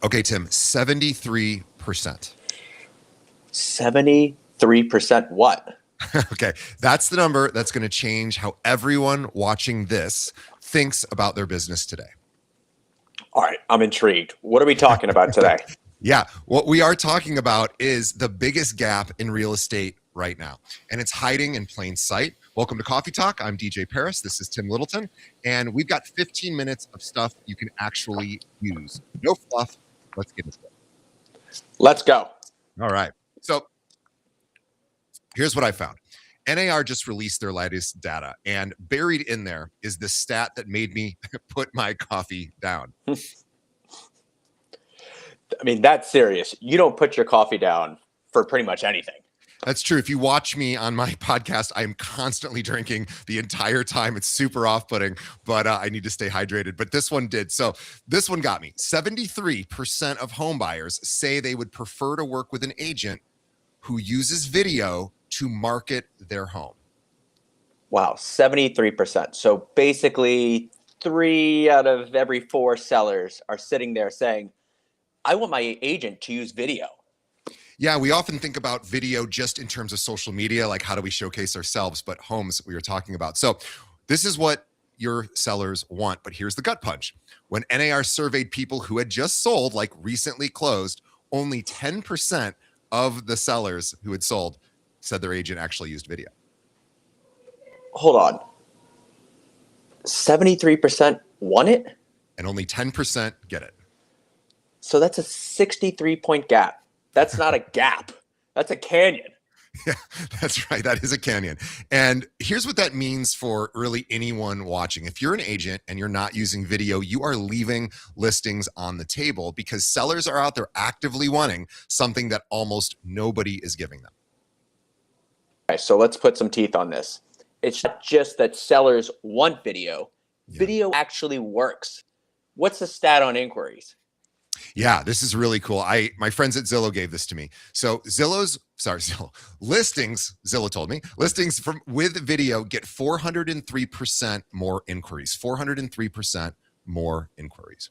Okay, Tim, 73%. 73% what? Okay, that's the number that's going to change how everyone watching this thinks about their business today. All right, I'm intrigued. What are we talking about today? Yeah, what we are talking about is the biggest gap in real estate right now, and it's hiding in plain sight. Welcome to Coffee Talk. I'm DJ Paris. This is Tim Littleton, and we've got 15 minutes of stuff you can actually use. No fluff. Let's get into it. Let's go. All right. So here's what I found. NAR just released their latest data, and buried in there is the stat that made me put my coffee down. I mean, that's serious. You don't put your coffee down for pretty much anything. That's true. If you watch me on my podcast, I am constantly drinking the entire time. It's super off-putting, but I need to stay hydrated. But this one did. So this one got me. 73% of home buyers say they would prefer to work with an agent who uses video to market their home. Wow, 73%. So basically, 3 out of every 4 sellers are sitting there saying, I want my agent to use video. Yeah, we often think about video just in terms of social media, like how do we showcase ourselves, but homes we were talking about. So this is what your sellers want, but here's the gut punch. When NAR surveyed people who had just sold, like recently closed, only 10% of the sellers who had sold said their agent actually used video. Hold on. 73% want it? And only 10% get it. So that's a 63-point gap. That's not a gap. That's a canyon. Yeah, that's right. That is a canyon. And here's what that means for really anyone watching. If you're an agent and you're not using video, you are leaving listings on the table because sellers are out there actively wanting something that almost nobody is giving them. Okay, so let's put some teeth on this. It's not just that sellers want video. Yeah. Video actually works. What's the stat on inquiries? Yeah, this is really cool. My friends at Zillow gave this to me. So listings, Zillow told me, listings with video get 403% more inquiries, 403% more inquiries.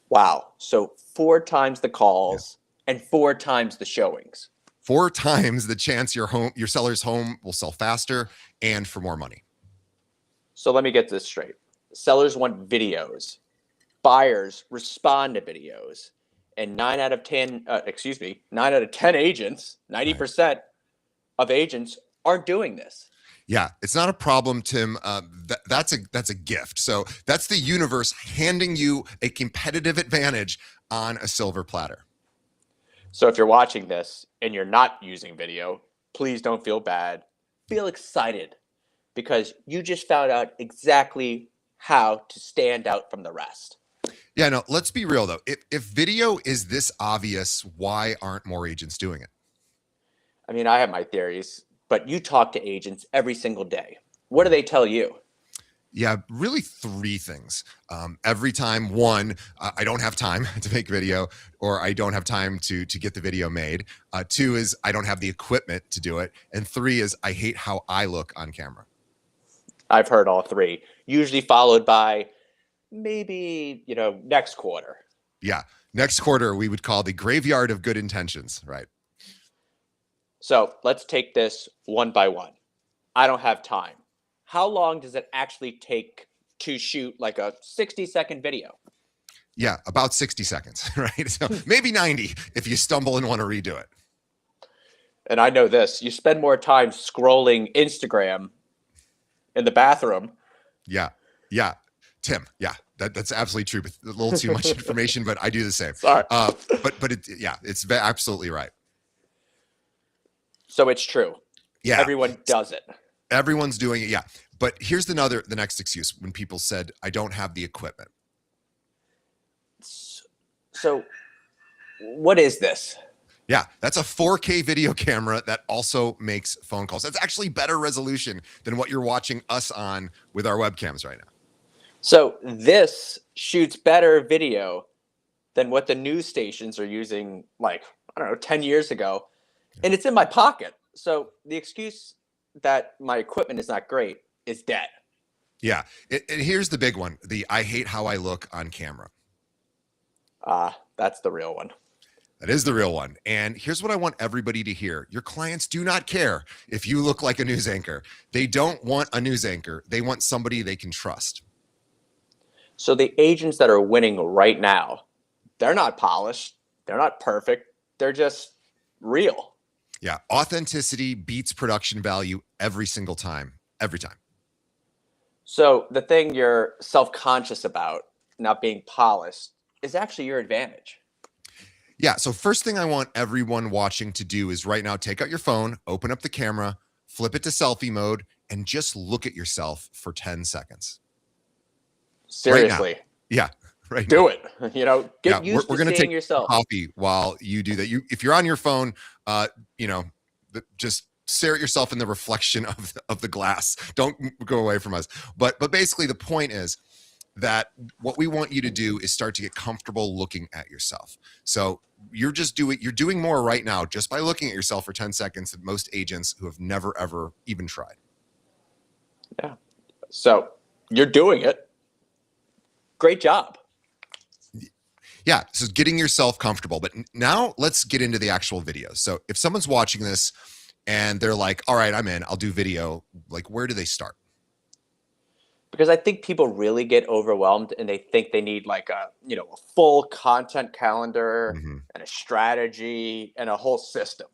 Wow. So 4 times the calls and 4 times the showings. 4 times the chance your seller's home will sell faster and for more money. So let me get this straight. Sellers want videos. Buyers respond to videos, and 9 out of 10 agents, 90% of agents aren't doing this. Yeah, it's not a problem, Tim. That's a gift. So that's the universe handing you a competitive advantage on a silver platter. So if you're watching this and you're not using video, please don't feel bad. Feel excited because you just found out exactly how to stand out from the rest. Yeah, no, let's be real though. If video is this obvious, why aren't more agents doing it? I mean, I have my theories, but you talk to agents every single day. What do they tell you? Yeah, really 3 things. Every time, 1, I don't have time to make video, or I don't have time to get the video made. 2 is I don't have the equipment to do it. And 3 is I hate how I look on camera. I've heard all 3, usually followed by maybe, next quarter. Yeah, next quarter we would call the graveyard of good intentions, right? So let's take this one by one. I don't have time. How long does it actually take to shoot like a 60-second video? Yeah, about 60 seconds, right? So maybe 90 if you stumble and want to redo it. And I know this, you spend more time scrolling Instagram in the bathroom. Yeah, Tim, yeah, that's absolutely true. But a little too much information, but I do the same. Sorry. But it's absolutely right. So it's true. Yeah. Everyone does it. Everyone's doing it, yeah. But here's the next excuse when people said, I don't have the equipment. So what is this? Yeah, that's a 4K video camera that also makes phone calls. That's actually better resolution than what you're watching us on with our webcams right now. So this shoots better video than what the news stations are using, 10 years ago. And it's in my pocket. So the excuse that my equipment is not great is dead. Yeah. And here's the big one. I hate how I look on camera. That's the real one. That is the real one. And here's what I want everybody to hear. Your clients do not care if you look like a news anchor. They don't want a news anchor. They want somebody they can trust. So the agents that are winning right now, they're not polished. They're not perfect. They're just real. Yeah. Authenticity beats production value every single time. Every time. So the thing you're self-conscious about, not being polished, is actually your advantage. Yeah. So first thing I want everyone watching to do is right now take out your phone, open up the camera, flip it to selfie mode, and just look at yourself for 10 seconds. Seriously. Right now. Yeah. Right. Do it. Get Yeah, used we're to gonna seeing take yourself. coffee while you do that. If you're on your phone, just stare at yourself in the reflection of the glass. Don't go away from us. But basically, the point is that what we want you to do is start to get comfortable looking at yourself. So you're doing more right now just by looking at yourself for 10 seconds than most agents who have never ever even tried. Yeah. So you're doing it. Great job. Yeah, so getting yourself comfortable. But now let's get into the actual video. So if someone's watching this and they're like, all right, I'm in, I'll do video, like where do they start? Because I think people really get overwhelmed and they think they need like a full content calendar and a strategy and a whole system.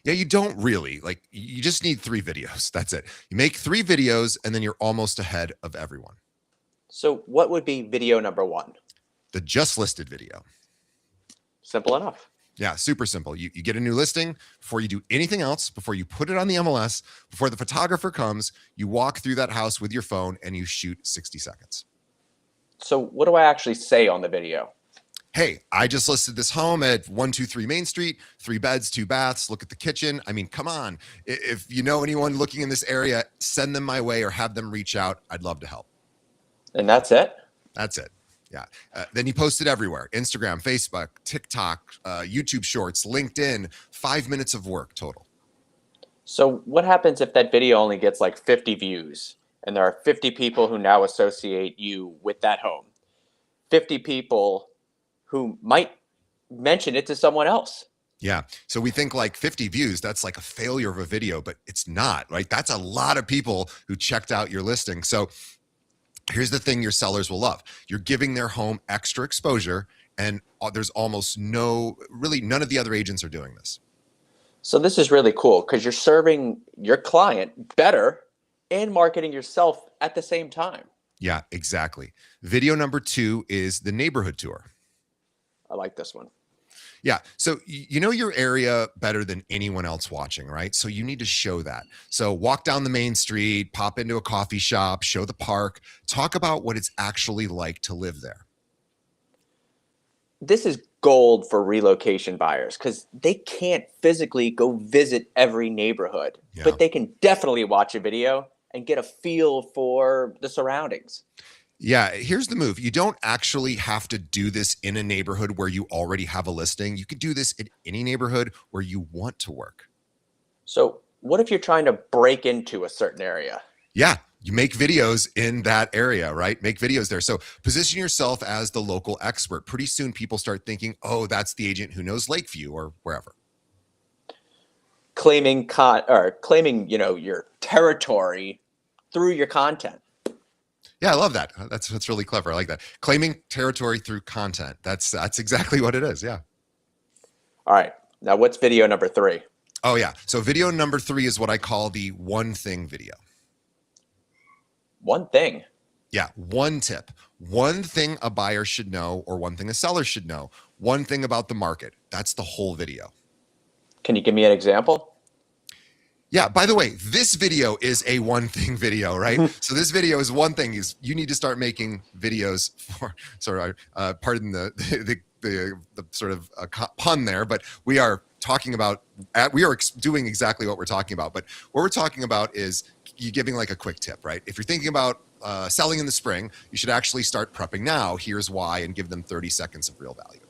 Yeah, you don't really. Like, you just need 3 videos. That's it. You make 3 videos and then you're almost ahead of everyone. So what would be video number 1? The just listed video. Simple enough. Yeah, super simple. You get a new listing before you do anything else, before you put it on the MLS, before the photographer comes, you walk through that house with your phone and you shoot 60 seconds. So what do I actually say on the video? Hey, I just listed this home at 123 Main Street, 3 beds, 2 baths. Look at the kitchen. I mean, come on. If you know anyone looking in this area, send them my way or have them reach out. I'd love to help. And that's it? That's it. Yeah. Then you post it everywhere. Instagram, Facebook, TikTok, YouTube Shorts, LinkedIn, 5 minutes of work total. So what happens if that video only gets like 50 views and there are 50 people who now associate you with that home? 50 people who might mention it to someone else. Yeah. So we think like 50 views, that's like a failure of a video, but it's not, right? That's a lot of people who checked out your listing. So here's the thing your sellers will love. You're giving their home extra exposure, and there's almost none of the other agents are doing this. So this is really cool because you're serving your client better and marketing yourself at the same time. Yeah, exactly. Video number 2 is the neighborhood tour. I like this one. Yeah. So you know your area better than anyone else watching, right? So you need to show that. So walk down the main street, pop into a coffee shop, show the park, talk about what it's actually like to live there. This is gold for relocation buyers because they can't physically go visit every neighborhood, but they can definitely watch a video and get a feel for the surroundings. Yeah, here's the move. You don't actually have to do this in a neighborhood where you already have a listing. You could do this in any neighborhood where you want to work. So what if you're trying to break into a certain area? Yeah, you make videos in that area, right? Make videos there. So position yourself as the local expert. Pretty soon people start thinking, oh, that's the agent who knows Lakeview or wherever. Claiming your territory through your content. Yeah, I love that. That's really clever. I like that. Claiming territory through content. That's exactly what it is. Yeah. All right. Now what's video number 3? Oh yeah. So video number 3 is what I call the one thing video. One thing. Yeah. One tip. One thing a buyer should know or one thing a seller should know. One thing about the market. That's the whole video. Can you give me an example? Yeah, by the way, this video is a one thing video, right? So this video is one thing is you need to start making videos for, pardon the sort of pun there, but we are talking about, doing exactly what we're talking about. But what we're talking about is you giving like a quick tip, right? If you're thinking about selling in the spring, you should actually start prepping now. Here's why, and give them 30 seconds of real value.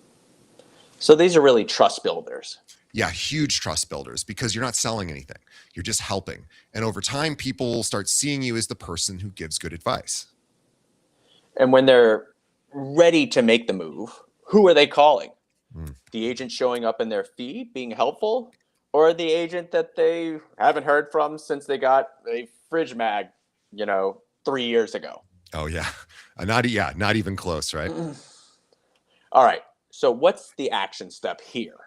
So these are really trust builders. Yeah, huge trust builders because you're not selling anything. You're just helping. And over time, people will start seeing you as the person who gives good advice. And when they're ready to make the move, who are they calling? Mm. The agent showing up in their feed being helpful, or the agent that they haven't heard from since they got a fridge mag, 3 years ago? Oh yeah. Not even close, right? All right. So what's the action step here?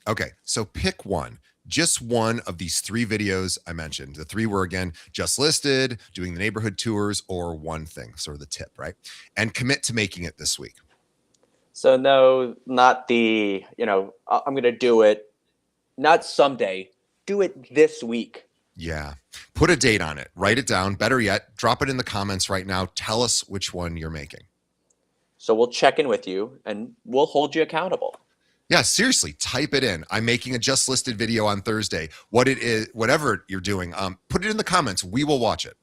Okay, so pick one. Just one of these 3 videos I mentioned. The 3 were, again, just listed, doing the neighborhood tours, or one thing, sort of the tip, right? And commit to making it this week. So no, not the, I'm going to do it, not someday, do it this week. Yeah. Put a date on it. Write it down. Better yet, drop it in the comments right now. Tell us which one you're making. So we'll check in with you and we'll hold you accountable. Yeah, seriously, type it in. I'm making a just listed video on Thursday. What it is, whatever you're doing, put it in the comments. We will watch it.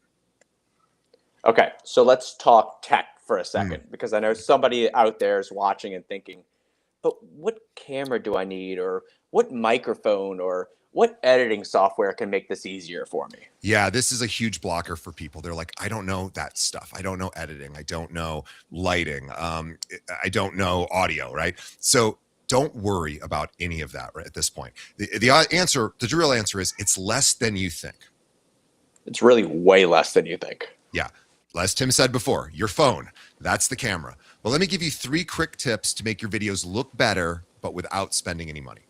Okay, so let's talk tech for a second, because I know somebody out there is watching and thinking, but what camera do I need, or what microphone, or what editing software can make this easier for me? Yeah, this is a huge blocker for people. They're like, I don't know that stuff. I don't know editing. I don't know lighting. I don't know audio, right? So don't worry about any of that right at this point. The real answer is it's less than you think. It's really way less than you think. Yeah. As Tim said before, your phone, that's the camera. Well, let me give you 3 quick tips to make your videos look better, but without spending any money.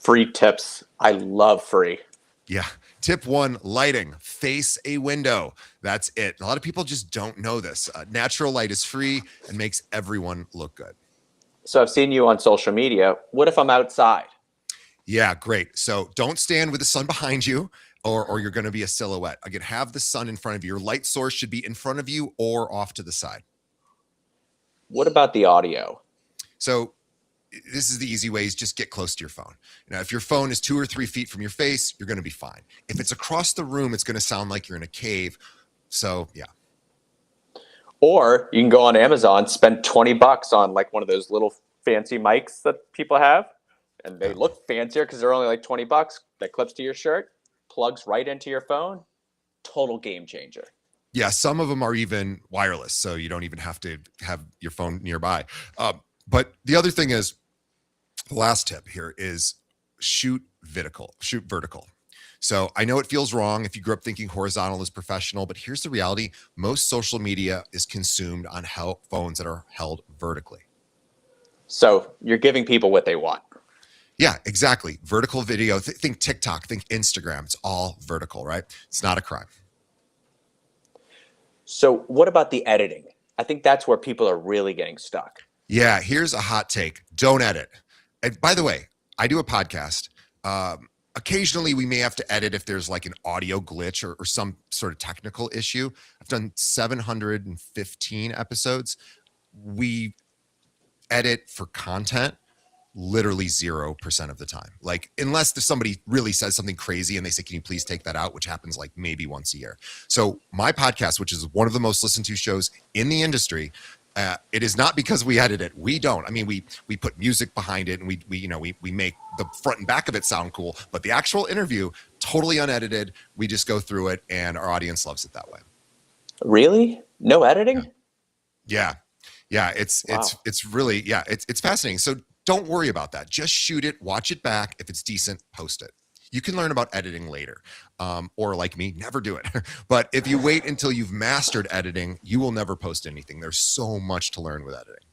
Free tips. I love free. Yeah. Tip 1, lighting. Face a window. That's it. A lot of people just don't know this. Natural light is free and makes everyone look good. So I've seen you on social media. What if I'm outside? Yeah, great. So don't stand with the sun behind you, or you're going to be a silhouette. Again, have the sun in front of you. Your light source should be in front of you or off to the side. What about the audio? So this is the easy way, is just get close to your phone. Now, if your phone is 2 or 3 feet from your face, you're going to be fine. If it's across the room, it's going to sound like you're in a cave. So yeah. Or you can go on Amazon, spend $20 on like one of those little fancy mics that people have, and they look fancier because they're only like $20. That clips to your shirt, plugs right into your phone. Total game changer. Yeah, some of them are even wireless, so you don't even have to have your phone nearby. But the other thing is, the last tip here is shoot vertical. So I know it feels wrong if you grew up thinking horizontal is professional, but here's the reality. Most social media is consumed on phones that are held vertically. So you're giving people what they want. Yeah, exactly. Vertical video. Think TikTok, think Instagram. It's all vertical, right? It's not a crime. So what about the editing? I think that's where people are really getting stuck. Yeah, here's a hot take. Don't edit. And by the way, I do a podcast. Occasionally, we may have to edit if there's like an audio glitch or some sort of technical issue. I've done 715 episodes. We edit for content literally 0% of the time. Like, unless somebody really says something crazy and they say, can you please take that out? Which happens like maybe once a year. So my podcast, which is one of the most listened to shows in the industry, it is not because we edit it. We don't. I mean, we put music behind it and we make the front and back of it sound cool, but the actual interview, totally unedited. We just go through it and our audience loves it that way. Really? No editing? Yeah. It's really, it's fascinating. So don't worry about that. Just shoot it, watch it back. If it's decent, post it. You can learn about editing later, or like me, never do it. But if you wait until you've mastered editing, you will never post anything. There's so much to learn with editing.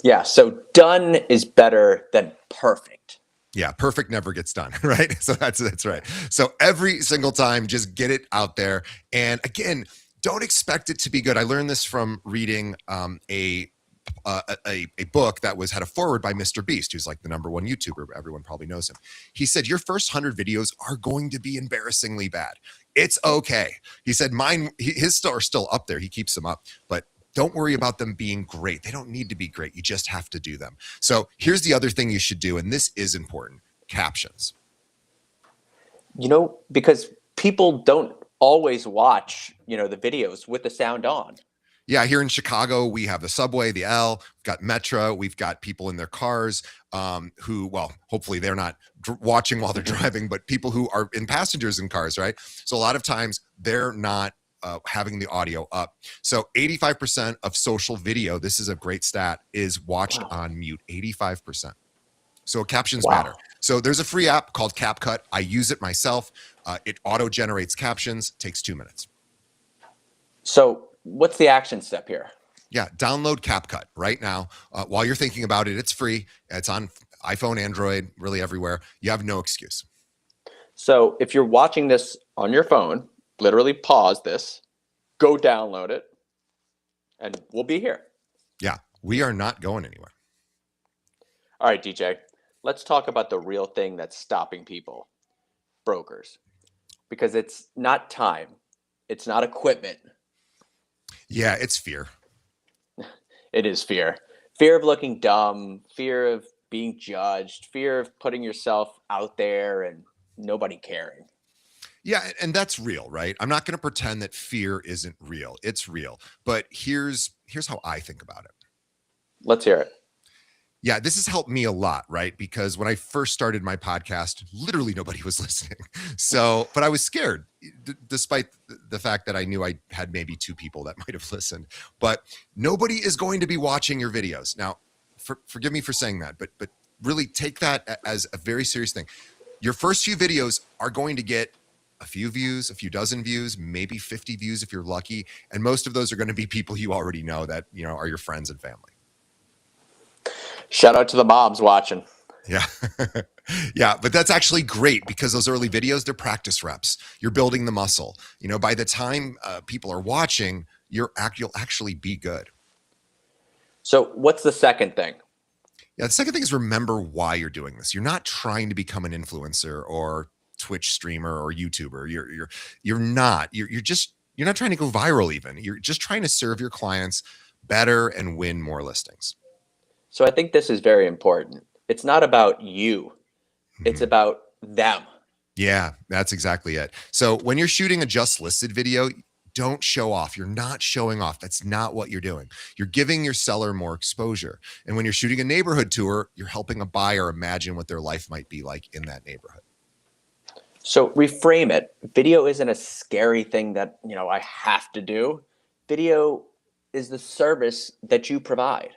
Yeah, so done is better than perfect. Yeah, perfect never gets done, right? So that's right. So every single time, just get it out there. And again, don't expect it to be good. I learned this from reading a book that had a foreword by Mr. Beast, who's like the #1 YouTuber. Everyone probably knows him. He said, your first 100 videos are going to be embarrassingly bad. It's okay. He said his are still up there. He keeps them up, but don't worry about them being great. They don't need to be great. You just have to do them. So here's the other thing you should do, and this is important: captions. Because people don't always watch, the videos with the sound on. Yeah, here in Chicago, we have the subway, the L, we've got Metro, we've got people in their cars who, well, hopefully they're not watching while they're driving, but people who are passengers in cars, right? So a lot of times they're not having the audio up. So 85% of social video, this is a great stat, is watched on mute. 85%. So captions matter. So there's a free app called CapCut. I use it myself. It auto generates captions, takes 2 minutes. So what's the action step here? Yeah, download CapCut right now. While you're thinking about it, it's free. It's on iPhone, Android, really everywhere. You have no excuse. So if you're watching this on your phone, literally pause this, go download it, and we'll be here. Yeah, we are not going anywhere. All right, DJ, let's talk about the real thing that's stopping people, brokers. Because it's not time, it's not equipment. Yeah, it's fear. It is fear. Fear of looking dumb, fear of being judged, fear of putting yourself out there and nobody caring. Yeah, and that's real, right? I'm not going to pretend that fear isn't real. It's real. But here's how I think about it. Let's hear it. Yeah, this has helped me a lot, right? Because when I first started my podcast, literally nobody was listening. So, but I was scared, despite the fact that I knew I had maybe 2 people that might have listened. But nobody is going to be watching your videos. Now, forgive me for saying that, but really take that as a very serious thing. Your first few videos are going to get a few views, a few dozen views, maybe 50 views if you're lucky. And most of those are going to be people you already know that, are your friends and family. Shout out to the moms watching. Yeah. Yeah, but that's actually great because those early videos, they're practice reps. You're building the muscle. By the time people are watching, you'll actually be good. So what's the second thing? Yeah, the second thing is remember why you're doing this. You're not trying to become an influencer or Twitch streamer or YouTuber. You're not. You're not trying to go viral even. You're just trying to serve your clients better and win more listings. So I think this is very important. It's not about you. It's about them. Yeah, that's exactly it. So when you're shooting a just listed video, don't show off. You're not showing off. That's not what you're doing. You're giving your seller more exposure. And when you're shooting a neighborhood tour, you're helping a buyer imagine what their life might be like in that neighborhood. So reframe it. Video isn't a scary thing that, I have to do. Video is the service that you provide.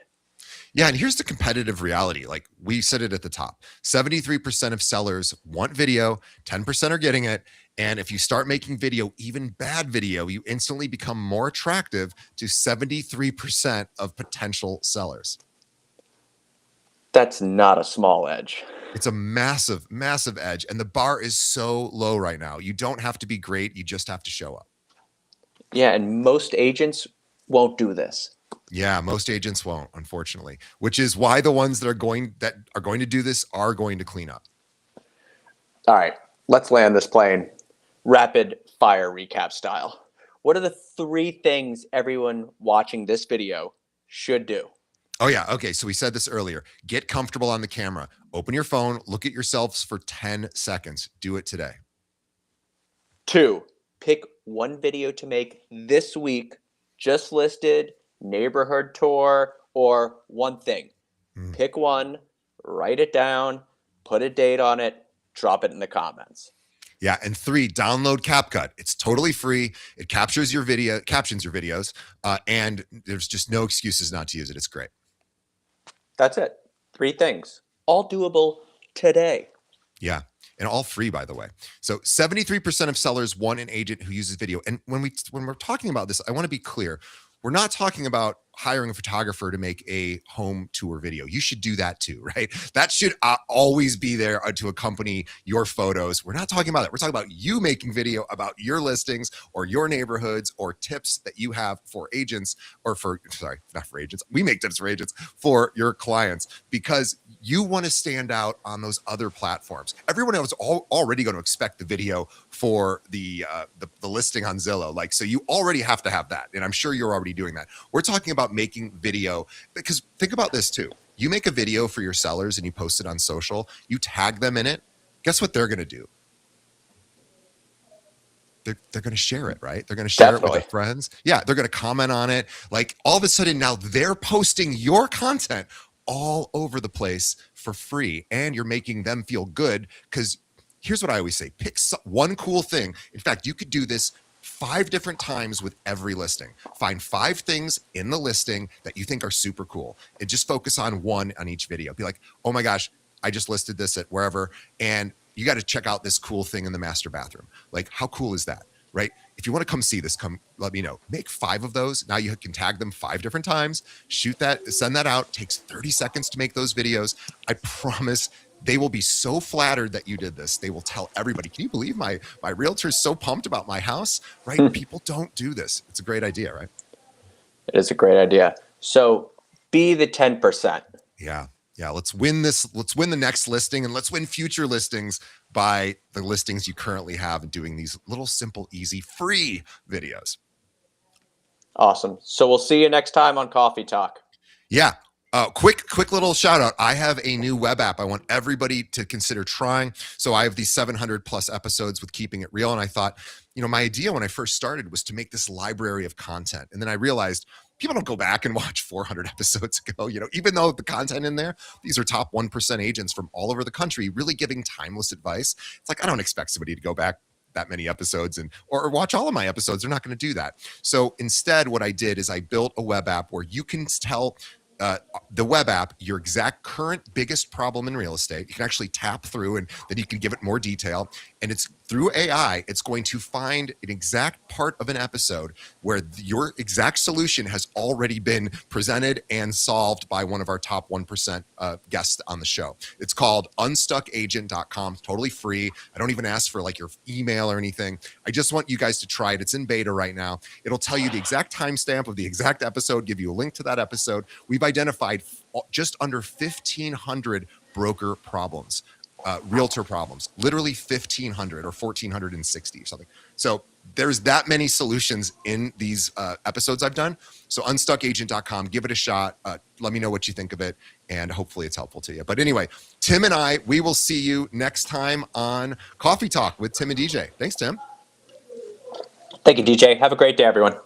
Yeah, and here's the competitive reality. Like we said it at the top, 73% of sellers want video, 10% are getting it. And if you start making video, even bad video, you instantly become more attractive to 73% of potential sellers. That's not a small edge. It's a massive, massive edge. And the bar is so low right now. You don't have to be great. You just have to show up. Yeah, and most agents won't do this. Yeah, most agents won't, unfortunately, which is why the ones that are going to do this are going to clean up. All right, let's land this plane. Rapid fire recap style. What are the 3 things everyone watching this video should do? Oh, yeah. Okay. So we said this earlier. Get comfortable on the camera. Open your phone. Look at yourselves for 10 seconds. Do it today. 2, pick one video to make this week, just listed, neighborhood tour, or one thing. Pick one, write it down, put a date on it, drop it in the comments. Yeah. And 3, download CapCut. It's totally free. It captures your video, captions your videos, and there's just no excuses not to use it. It's great. That's it. 3 things, all doable today. Yeah. And all free, by the way. So 73% of sellers want an agent who uses video. And when we're talking about this, I want to be clear. We're not talking about hiring a photographer to make a home tour video. You should do that too, right? That should always be there to accompany your photos. We're not talking about that. We're talking about you making video about your listings or your neighborhoods or tips that you have for agents not for agents. We make tips for agents for your clients because you want to stand out on those other platforms. Everyone else is already going to expect the video for the listing on Zillow. So you already have to have that. And I'm sure you're already doing that. We're talking about making video because think about this too. You make a video for your sellers and you post it on social, you tag them in it. Guess what they're going to do? They're going to share it, right? They're going to share it with their friends. Yeah, they're going to comment on it. All of a sudden now they're posting your content all over the place for free and you're making them feel good because here's what I always say. Pick one cool thing. In fact, you could do this 5 different times with every listing. Find 5 things in the listing that you think are super cool, and just focus on one on each video. Be like, oh my gosh, I just listed this at wherever, and you got to check out this cool thing in the master bathroom. Like, how cool is that? Right? If you want to come see this, come let me know. Make 5 of those. Now you can tag them 5 different times, shoot that, send that out. It takes 30 seconds to make those videos. I promise they will be so flattered that you did this. They will tell everybody, can you believe my realtor is so pumped about my house, right? People don't do this. It's a great idea, right? It is a great idea. So be the 10%. Yeah. Yeah, let's win this. Let's win the next listing, and let's win future listings by the listings you currently have and doing these little simple, easy, free videos. Awesome. So we'll see you next time on Coffee Talk. Yeah. Quick little shout out. I have a new web app I want everybody to consider trying. So I have these 700 plus episodes with Keeping It Real. And I thought, my idea when I first started was to make this library of content. And then I realized people don't go back and watch 400 episodes ago, even though the content in there, these are top 1% agents from all over the country, really giving timeless advice. It's like, I don't expect somebody to go back that many episodes or watch all of my episodes. They're not going to do that. So instead, what I did is I built a web app where you can tell the web app your exact current biggest problem in real estate. You can actually tap through, and then you can give it more detail. And it's through AI, it's going to find an exact part of an episode where your exact solution has already been presented and solved by one of our top 1% guests on the show. It's called unstuckagent.com. It's totally free. I don't even ask for like your email or anything. I just want you guys to try it. It's in beta right now. It'll tell you the exact timestamp of the exact episode, give you a link to that episode. We've identified just under 1,500 broker problems. Realtor problems, literally 1,500 or 1,460 or something. So there's that many solutions in these episodes I've done. So unstuckagent.com, give it a shot. Let me know what you think of it, and hopefully it's helpful to you. But anyway, Tim and I, we will see you next time on Coffee Talk with Tim and DJ. Thanks, Tim. Thank you, DJ. Have a great day, everyone.